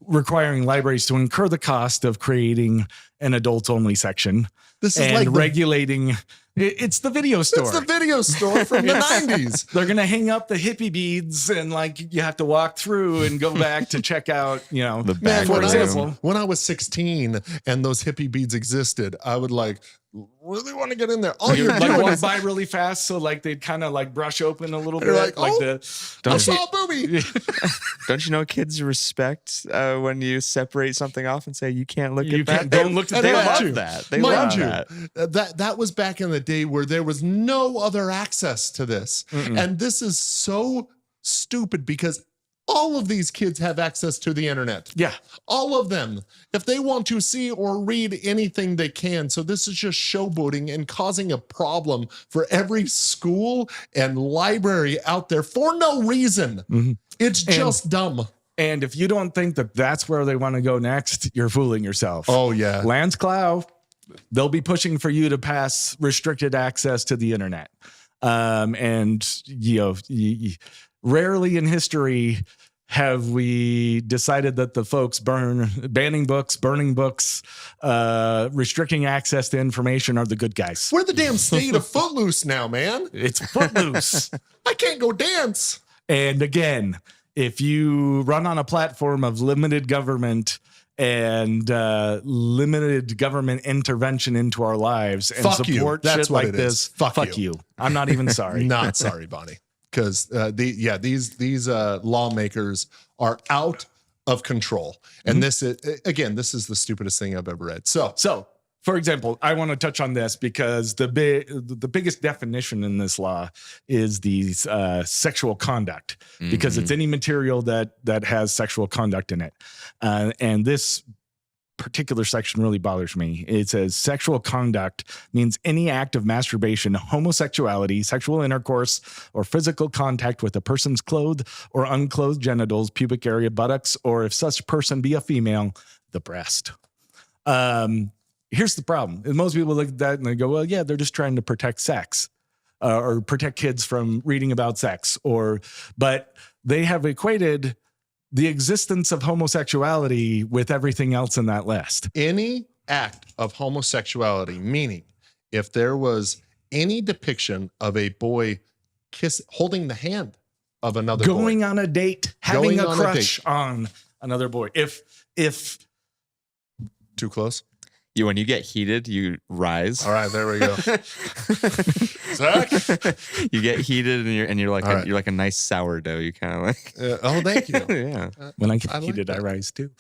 Speaker 1: requiring libraries to incur the cost of creating an adults only section. This is like regulating. It's the video store.
Speaker 2: It's the video store from the 90s.
Speaker 1: They're going to hang up the hippie beads and you have to walk through and go back to check out,
Speaker 3: the back.
Speaker 1: For example,
Speaker 2: when I was 16 and those hippie beads existed, I would really want to get in there. All you're doing
Speaker 1: walk by really fast. So they'd kind of brush open a little bit.
Speaker 2: I saw a booby.
Speaker 3: Don't you know kids respect when you separate something off and say, you can't look at that?
Speaker 1: Don't look at
Speaker 3: They
Speaker 1: that.
Speaker 3: love that. They love that.
Speaker 2: That was back in the day where there was no other access to this. Mm-mm. And this is so stupid because all of these kids have access to the internet.
Speaker 1: Yeah.
Speaker 2: All of them. If they want to see or read anything, they can. So this is just showboating and causing a problem for every school and library out there for no reason. Mm-hmm. It's just dumb.
Speaker 1: And if you don't think that that's where they want to go next, you're fooling yourself.
Speaker 2: Oh, yeah.
Speaker 1: Lance Clow, they'll be pushing for you to pass restricted access to the internet. Rarely in history have we decided that the folks banning books, burning books, restricting access to information are the good guys.
Speaker 2: We're the damn state of Footloose now, man.
Speaker 1: It's Footloose.
Speaker 2: I can't go dance.
Speaker 1: And again, if you run on a platform of limited government and limited government intervention into our lives and
Speaker 2: Fuck you.
Speaker 1: support
Speaker 2: That's
Speaker 1: shit
Speaker 2: what
Speaker 1: like
Speaker 2: it is.
Speaker 1: this.
Speaker 2: Fuck
Speaker 1: you. I'm not even sorry.
Speaker 2: Not sorry, Bonnie. Because these lawmakers are out of control. And this is the stupidest thing I've ever read. So
Speaker 1: for example, I want to touch on this because the biggest definition in this law is the sexual conduct, because it's any material that has sexual conduct in it. And this particular section really bothers me. It says sexual conduct means any act of masturbation, homosexuality, sexual intercourse, or physical contact with a person's clothed or unclothed genitals, pubic area, buttocks, or if such person be a female, the breast. Here's the problem. Most people look at that and they go, well, yeah, they're just trying to protect sex or protect kids from reading about sex, but they have equated the existence of homosexuality with everything else in that list.
Speaker 2: Any act of homosexuality, meaning if there was any depiction of a boy holding the hand of another
Speaker 1: going
Speaker 2: boy,
Speaker 1: on a date, having a crush on another boy. If
Speaker 2: too close.
Speaker 3: When you get heated, you rise.
Speaker 2: All right, there we go. Zach?
Speaker 3: You get heated and you're like
Speaker 2: right.
Speaker 3: you're like a nice sourdough. You kind of like
Speaker 2: oh, thank you.
Speaker 3: yeah.
Speaker 1: When I get
Speaker 2: I
Speaker 1: heated,
Speaker 2: like
Speaker 1: I rise too.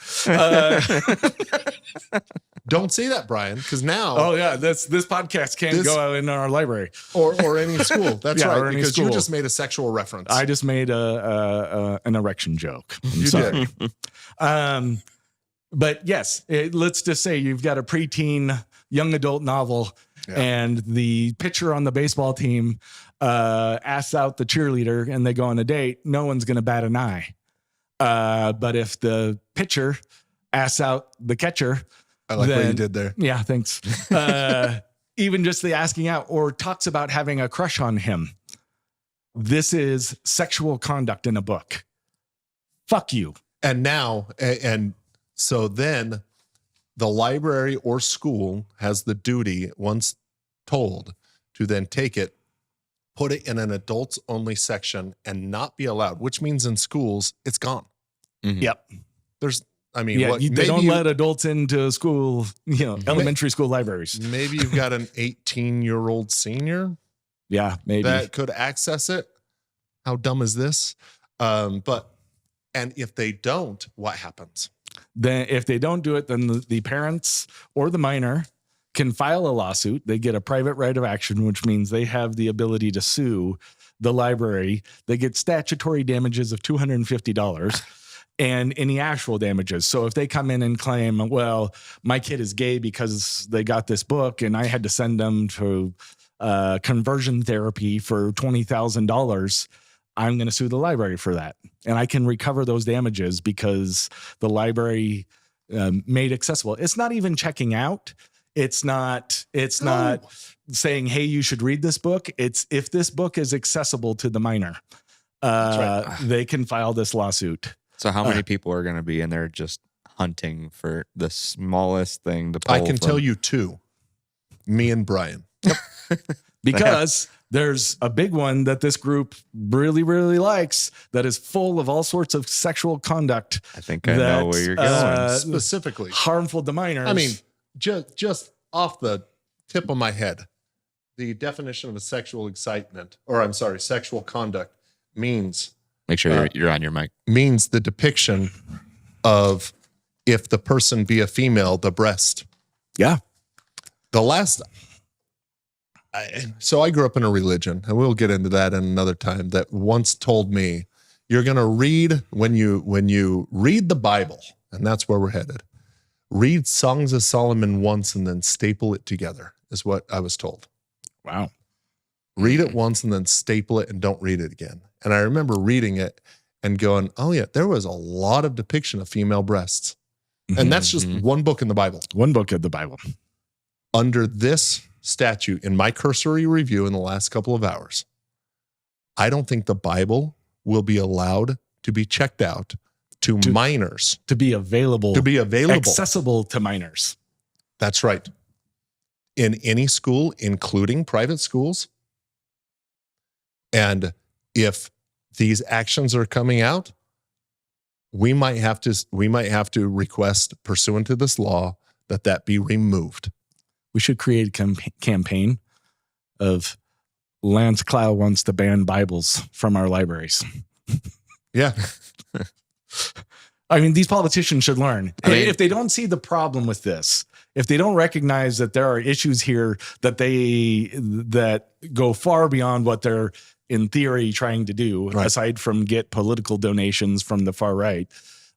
Speaker 2: Don't say that, Brian, because now
Speaker 1: Oh yeah, this podcast can't go out in our library
Speaker 2: or any school. That's
Speaker 1: Yeah,
Speaker 2: right,
Speaker 1: or any
Speaker 2: because
Speaker 1: school.
Speaker 2: you just made a sexual reference.
Speaker 1: I just made an erection joke. I'm
Speaker 2: You
Speaker 1: sorry.
Speaker 2: did.
Speaker 1: But yes, let's just say you've got a preteen young adult novel, and the pitcher on the baseball team asks out the cheerleader, and they go on a date. No one's going to bat an eye. But if the pitcher asks out the catcher,
Speaker 2: I like what you did there.
Speaker 1: yeah, thanks. Even just the asking out, or talks about having a crush on him. This is sexual conduct in a book. Fuck you.
Speaker 2: And now, so then the library or school has the duty, once told, to then take it, put it in an adults only section and not be allowed, which means in schools, it's gone.
Speaker 3: Mhm.
Speaker 1: Yep. They don't let adults into school, elementary school libraries.
Speaker 2: Maybe you've got an 18-year-old senior
Speaker 1: Yeah, maybe.
Speaker 2: that could access it. How dumb is this? And if they don't, what happens?
Speaker 1: Then if they don't do it, then the parents or the minor can file a lawsuit. They get a private right of action, which means they have the ability to sue the library. They get statutory damages of $250 and any actual damages. So if they come in and claim, well, my kid is gay because they got this book and I had to send them to conversion therapy for $20,000, I'm going to sue the library for that. And I can recover those damages because the library made accessible. It's not even checking out. It's not saying, hey, you should read this book. It's if this book is accessible to the minor, they can file this lawsuit.
Speaker 3: So how many people are going to be in there just hunting for the smallest thing to pull
Speaker 2: I can tell you two, me and Brian.
Speaker 1: Because there's a big one that this group really, really likes that is full of all sorts of sexual conduct.
Speaker 3: I think I know where you're going.
Speaker 2: Specifically
Speaker 1: harmful to minors.
Speaker 2: I mean, just off the tip of my head, the definition of a sexual sexual conduct means
Speaker 3: Make sure you're on your mic.
Speaker 2: Means the depiction of, if the person be a female, the breast.
Speaker 1: Yeah.
Speaker 2: So I grew up in a religion, and we'll get into that in another time, that once told me, you're going to read, when you read the Bible, and that's where we're headed, read Songs of Solomon once and then staple it together, is what I was told.
Speaker 1: Wow.
Speaker 2: Read it once and then staple it and don't read it again. And I remember reading it and going, oh yeah, there was a lot of depiction of female breasts. And that's just one book in the Bible.
Speaker 1: One book of the Bible.
Speaker 2: Under this statute, in my cursory review in the last couple of hours, I don't think the Bible will be allowed to be checked out to minors.
Speaker 1: To be available. Accessible to minors.
Speaker 2: That's right. In any school, including private schools. And if these actions are coming out, we might have to request, pursuant to this law, that be removed.
Speaker 1: We should create a campaign of Lance Clow wants to ban Bibles from our libraries.
Speaker 2: Yeah.
Speaker 1: I mean, these politicians should learn.
Speaker 3: If
Speaker 1: they don't see the problem with this, if they don't recognize that there are issues here that go far beyond what they're in theory trying to do,
Speaker 2: right,
Speaker 1: aside from get political donations from the far right,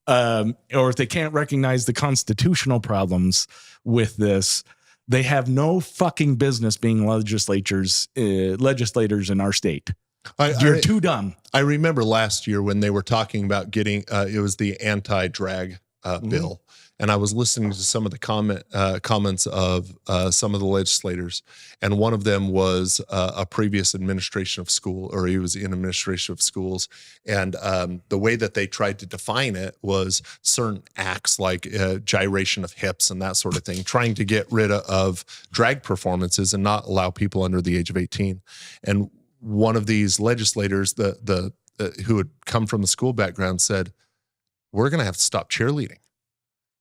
Speaker 1: or if they can't recognize the constitutional problems with this, they have no fucking business being legislators in our state. You're too dumb.
Speaker 2: I remember last year when they were talking about getting, it was the anti-drag bill. And I was listening to some of the comments of some of the legislators. And one of them was a previous administration of school, or he was in administration of schools. And the way that they tried to define it was certain acts like gyration of hips and that sort of thing, trying to get rid of drag performances and not allow people under the age of 18. And one of these legislators, who had come from the school background, said, we're going to have to stop cheerleading.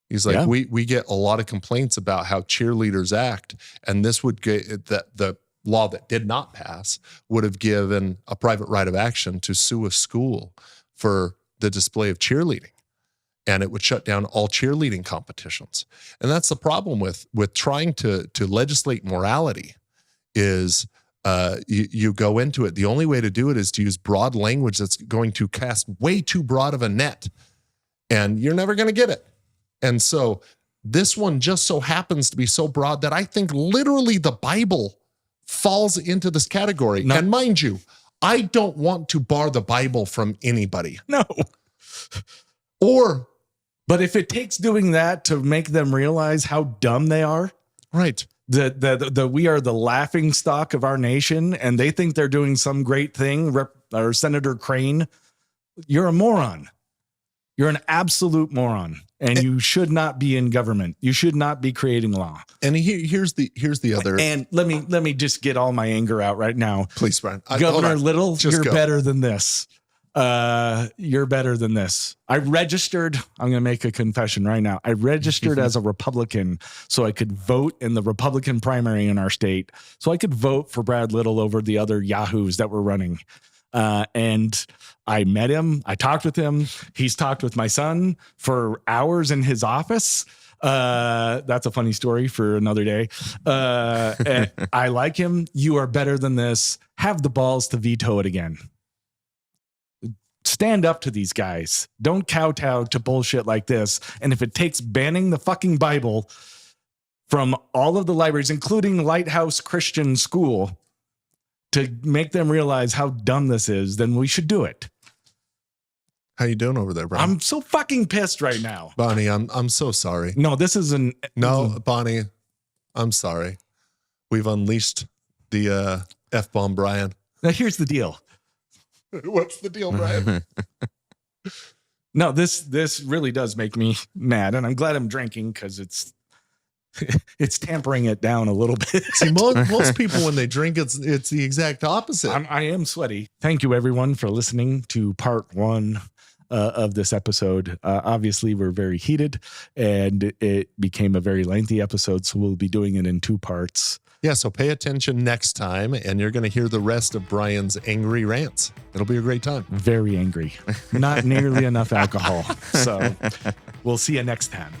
Speaker 2: He's like,
Speaker 1: Yeah.
Speaker 2: we get a lot of complaints about how cheerleaders act, and this would get the law that did not pass would have given a private right of action to sue a school for the display of cheerleading, and it would shut down all cheerleading competitions. And that's the problem with trying to legislate morality is you go into it. The only way to do it is to use broad language that's going to cast way too broad of a net, and you're never going to get it. And so this one just so happens to be so broad that I think literally the Bible falls into this category.
Speaker 1: No.
Speaker 2: And mind you, I don't want to bar the Bible from anybody.
Speaker 1: No. But if it takes doing that to make them realize how dumb they are,
Speaker 2: right,
Speaker 1: that we are the laughing stock of our nation, and they think they're doing some great thing, or Senator Crane, you're a moron. You're an absolute moron, and you should not be in government. You should not be creating law.
Speaker 2: And here's the other.
Speaker 1: And let me just get all my anger out right now.
Speaker 2: Please, Brian.
Speaker 1: Governor Little,
Speaker 2: Just
Speaker 1: you're
Speaker 2: go.
Speaker 1: better than this. You're better than this. I'm going to make a confession right now. I registered as a Republican so I could vote in the Republican primary in our state. So I could vote for Brad Little over the other yahoos that were running. And I met him. I talked with him. He's talked with my son for hours in his office. That's a funny story for another day. And I like him. You are better than this. Have the balls to veto it again. Stand up to these guys. Don't kowtow to bullshit like this. And if it takes banning the fucking Bible from all of the libraries, including Lighthouse Christian School, to make them realize how dumb this is, then we should do it.
Speaker 2: How you doing over there, Brian?
Speaker 1: I'm so fucking pissed right now.
Speaker 2: Bonnie, I'm so sorry.
Speaker 1: No, this is
Speaker 2: No, Bonnie, I'm sorry. We've unleashed the F-bomb, Brian.
Speaker 1: Now here's the deal.
Speaker 2: What's the deal, Brian?
Speaker 1: No, this really does make me mad, and I'm glad I'm drinking because it's tampering it down a little bit.
Speaker 2: See, most people when they drink, it's the exact opposite.
Speaker 1: I am sweaty. Thank you, everyone, for listening to part 1 of this episode. Obviously, we're very heated, and it became a very lengthy episode, so we'll be doing it in 2 parts.
Speaker 2: Yeah, so pay attention next time, and you're going to hear the rest of Brian's angry rants. It'll be a great time.
Speaker 1: Very angry. Not nearly enough alcohol. So we'll see you next time.